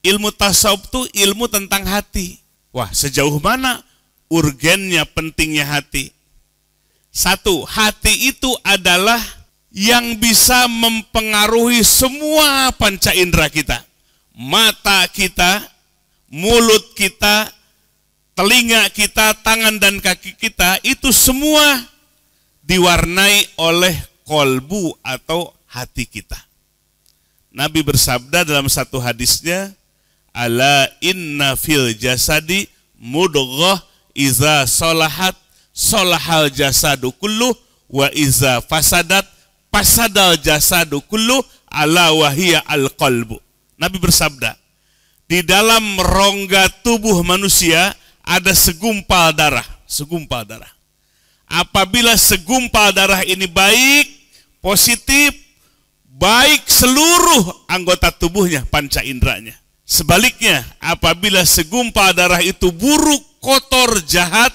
Ilmu tasawuf itu ilmu tentang hati. Wah, sejauh mana urgennya, pentingnya hati? Satu, hati itu adalah yang bisa mempengaruhi semua panca indera kita. Mata kita, mulut kita, telinga kita, tangan dan kaki kita, itu semua diwarnai oleh kolbu atau hati kita. Nabi bersabda dalam satu hadisnya, ala inna fil jasadi mudghah iza solahat solahal jasadu kulluh wa iza fasadat fasadal jasadu kulluh ala wahiyya al qalbu. Nabi bersabda, di dalam rongga tubuh manusia ada segumpal darah, segumpal darah. Apabila segumpal darah ini baik, positif, baik seluruh anggota tubuhnya, panca inderanya. Sebaliknya, apabila segumpal darah itu buruk, kotor, jahat,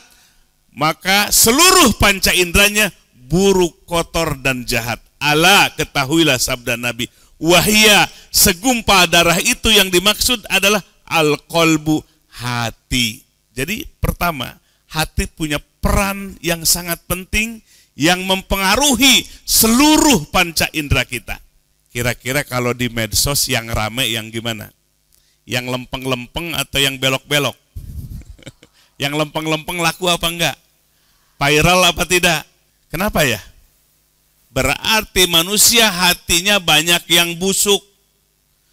maka seluruh panca inderanya buruk, kotor, dan jahat. Ala, ketahuilah sabda Nabi, wahia, segumpal darah itu yang dimaksud adalah al-qalbu, hati. Jadi pertama, hati punya peran yang sangat penting yang mempengaruhi seluruh panca indera kita. Kira-kira kalau di medsos yang rame yang gimana? Yang lempeng-lempeng atau yang belok-belok? Yang lempeng-lempeng laku apa enggak? Viral apa tidak? Kenapa ya? Berarti manusia hatinya banyak yang busuk.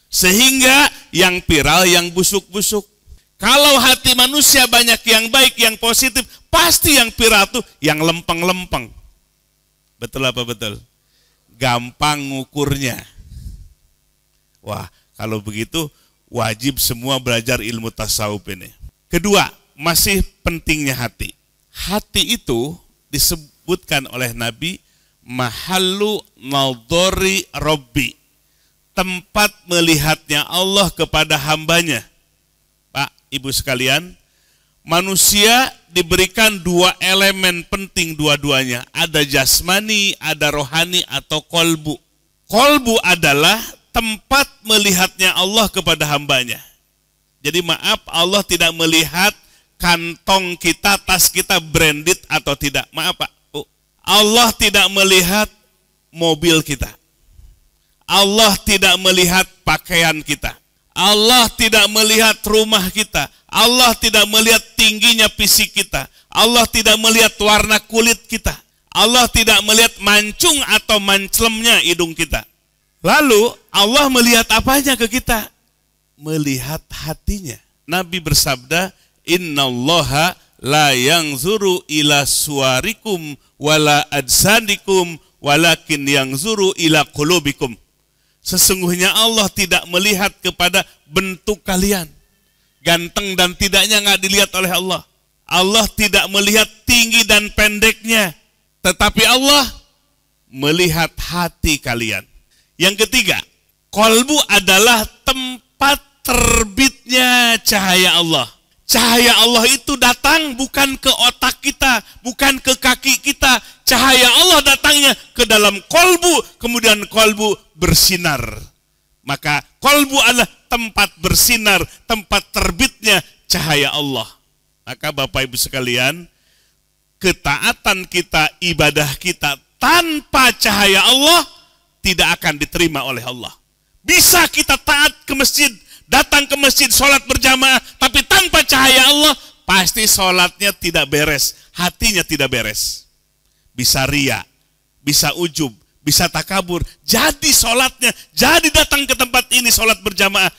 Sehingga yang viral yang busuk-busuk. Kalau hati manusia banyak yang baik, yang positif, pasti yang viral tuh yang lempeng-lempeng. Betul apa betul? Gampang ngukurnya. Wah, kalau begitu wajib semua belajar ilmu tasawuf ini. Kedua, masih pentingnya hati. Hati itu disebutkan oleh Nabi mahallu nadhari Rabbi, tempat melihatnya Allah kepada hambanya. Pak, Ibu sekalian, manusia diberikan dua elemen penting dua-duanya. Ada jasmani, ada rohani atau kolbu. Kolbu adalah tempat melihatnya Allah kepada hambanya. Jadi maaf, Allah tidak melihat kantong kita, tas kita branded atau tidak. Maaf Pak, Allah tidak melihat mobil kita. Allah tidak melihat pakaian kita. Allah tidak melihat rumah kita. Allah tidak melihat tingginya fisik kita. Allah tidak melihat warna kulit kita. Allah tidak melihat mancung atau manclemnya hidung kita. Lalu Allah melihat apanya ke kita? Melihat hatinya. Nabi bersabda, innallaha la yanzuru ila suwarikum wala ajsadikum walakin yanzuru ila qulubikum. Sesungguhnya Allah tidak melihat kepada bentuk kalian. Ganteng dan tidaknya nggak dilihat oleh Allah. Allah tidak melihat tinggi dan pendeknya. Tetapi Allah melihat hati kalian. Yang ketiga, kolbu adalah tempat terbitnya cahaya Allah. Cahaya Allah itu datang bukan ke otak kita, bukan ke kaki kita. Cahaya Allah datangnya ke dalam kolbu, kemudian kolbu bersinar. Maka kolbu adalah tempat bersinar, tempat terbitnya cahaya Allah. Maka Bapak Ibu sekalian, ketaatan kita, ibadah kita tanpa cahaya Allah tidak akan diterima oleh Allah. Bisa kita taat ke masjid, datang ke masjid, sholat berjamaah, tapi tanpa cahaya Allah, pasti sholatnya tidak beres, hatinya tidak beres. Bisa ria, bisa ujub, bisa takabur, jadi sholatnya, jadi datang ke tempat ini sholat berjamaah,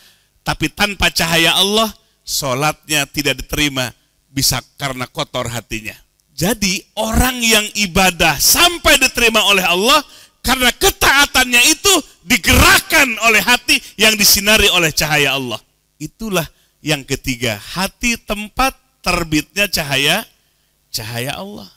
tapi tanpa cahaya Allah, sholatnya tidak diterima, bisa karena kotor hatinya. Jadi orang yang ibadah sampai diterima oleh Allah, karena ketaatannya itu digerakkan oleh hati yang disinari oleh cahaya Allah. Itulah yang ketiga, hati tempat terbitnya cahaya Allah.